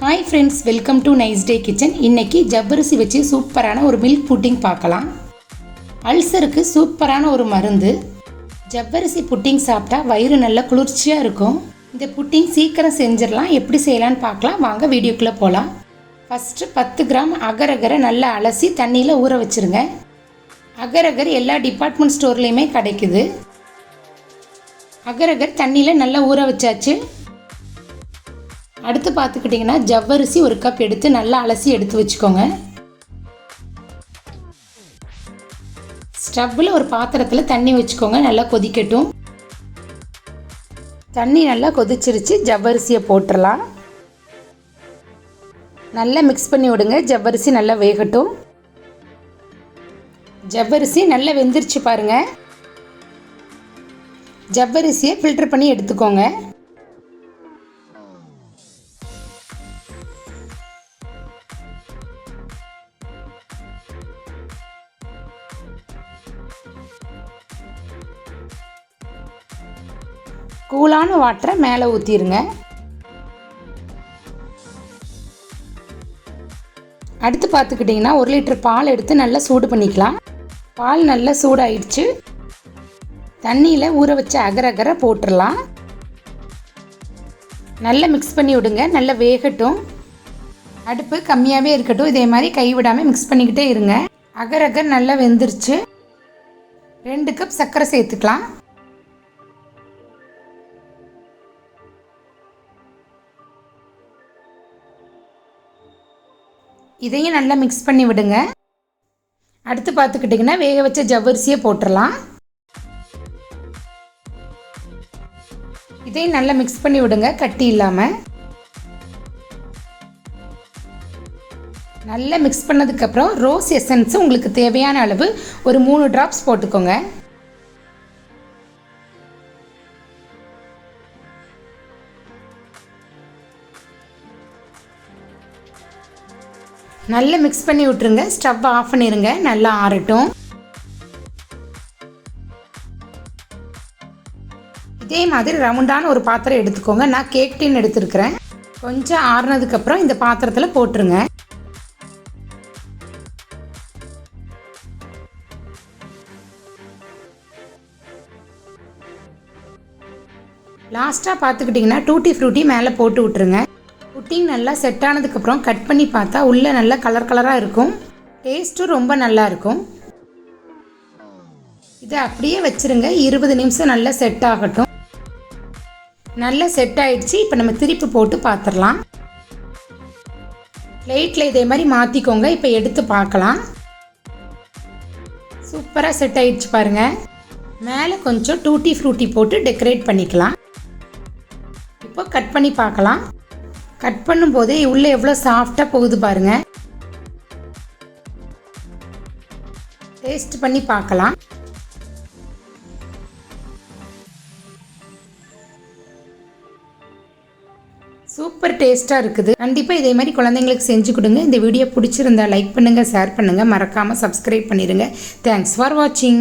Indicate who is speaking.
Speaker 1: Hi friends, welcome to nice day kitchen. இன்றைக்கி ஜவ்வரிசி வச்சு சூப்பரான ஒரு மில்க் புட்டிங் பார்க்கலாம். அல்சருக்கு சூப்பரான ஒரு மருந்து. ஜவ்வரிசி புட்டிங் சாப்பிட்டா வயிறு நல்லா குளிர்ச்சியாக இருக்கும். இந்த புட்டிங் சீக்கிரம் செஞ்சிடலாம். எப்படி செய்யலான்னு பார்க்கலாம். வாங்க வீடியோக்குள்ளே போகலாம். ஃபஸ்ட்டு 10 கிராம் அகரகரை நல்லா அலசி தண்ணியில் ஊற வச்சுருங்க. அகரகர் எல்லா டிபார்ட்மெண்ட் ஸ்டோர்லேயுமே கிடைக்குது. அகரகர் தண்ணியில் நல்லா ஊற வச்சாச்சு. அடுத்து பார்த்துக்கிட்டிங்கன்னா ஜவ்வரிசி 1 கப் எடுத்து நல்லா அலசி எடுத்து வச்சுக்கோங்க. ஸ்டவ்வில் ஒரு பாத்திரத்தில் தண்ணி வச்சுக்கோங்க. நல்லா கொதிக்கட்டும். தண்ணி நல்லா கொதிச்சிருச்சு. ஜவ்வரிசியை போட்டுடலாம். நல்லா மிக்ஸ் பண்ணி விடுங்க. ஜவ்வரிசி நல்லா வேகட்டும். ஜவ்வரிசி நல்லா வெந்துருச்சு பாருங்கள். ஜவ்வரிசியை ஃபில்டர் பண்ணி எடுத்துக்கோங்க. கூலான வாட்டரை மேலே ஊற்றிடுங்க. அடுத்து பார்த்துக்கிட்டிங்கன்னா 1 லிட்டர் பால் எடுத்து நல்லா சூடு பண்ணிக்கலாம். பால் நல்லா சூடாயிடுச்சு. தண்ணியில் ஊற வச்ச அகரகரை போட்டுடலாம். நல்லா மிக்ஸ் பண்ணி விடுங்க. நல்லா வேகட்டும். அடுப்பு கம்மியாகவே இருக்கட்டும். இதே மாதிரி கைவிடாமல் மிக்ஸ் பண்ணிக்கிட்டே இருங்க. அகரகர் நல்லா வெந்துருச்சு. 2 கப் சர்க்கரை சேர்த்துக்கலாம். இதையும் நல்லா மிக்ஸ் பண்ணி விடுங்க. அடுத்து பார்த்துக்கிட்டிங்கன்னா வேக வச்ச ஜவ்வரிசியை போட்டுடலாம். இதையும் நல்லா மிக்ஸ் பண்ணி விடுங்க, கட்டி இல்லாமல். நல்லா மிக்ஸ் பண்ணதுக்கப்புறம் ரோஸ் எசன்ஸ் உங்களுக்கு தேவையான அளவு ஒரு 3 ட்ராப்ஸ் போட்டுக்கோங்க. நல்லா மிக்ஸ் பண்ணி விட்டுருங்க. ஸ்டவ் ஆஃப் பண்ணிடுங்க. நல்லா ஆறட்டும். இதே மாதிரி ரவுண்டான ஒரு பாத்திரம் எடுத்துக்கோங்க. நான் கேக் டின் எடுத்துருக்கிறேன். கொஞ்சம் ஆறுனதுக்கப்புறம் இந்த பாத்திரத்தில் போட்டுருங்க. லாஸ்ட்டாக பார்த்துக்கிட்டிங்கன்னா டூட்டி ஃப்ரூட்டி மேலே போட்டு விட்டுருங்க. புட்டிங் நல்லா செட் ஆனதுக்கப்புறம் கட் பண்ணி பார்த்தா உள்ளே நல்லா கலராக இருக்கும். டேஸ்ட்டும் ரொம்ப நல்லா இருக்கும். இதை அப்படியே வச்சுருங்க. 20 நிமிஷம் நல்லா செட் ஆகட்டும். நல்லா செட் ஆகிடுச்சு. இப்போ நம்ம திருப்பி போட்டு பார்த்துடலாம். பிளேட்டில் இதே மாதிரி மாற்றிக்கோங்க. இப்போ எடுத்து பார்க்கலாம். சூப்பராக செட் ஆகிடுச்சு பாருங்கள். மேலே கொஞ்சம் டூட்டி ஃப்ரூட்டி போட்டு டெக்கரேட் பண்ணிக்கலாம். இப்போ கட் பண்ணி பார்க்கலாம். கட் பண்ணும்போதே உள்ளே எவ்வளோ சாஃப்டாக போகுது பாருங்கள். டேஸ்ட் பண்ணி பார்க்கலாம். சூப்பர் டேஸ்ட்டாக இருக்குது. கண்டிப்பாக இதே மாதிரி குழந்தைங்களுக்கு செஞ்சு கொடுங்க. இந்த வீடியோ பிடிச்சிருந்தா லைக் பண்ணுங்கள், ஷேர் பண்ணுங்கள், மறக்காமல் சப்ஸ்கிரைப் பண்ணிடுங்க. தேங்க்ஸ் ஃபார் வாட்சிங்.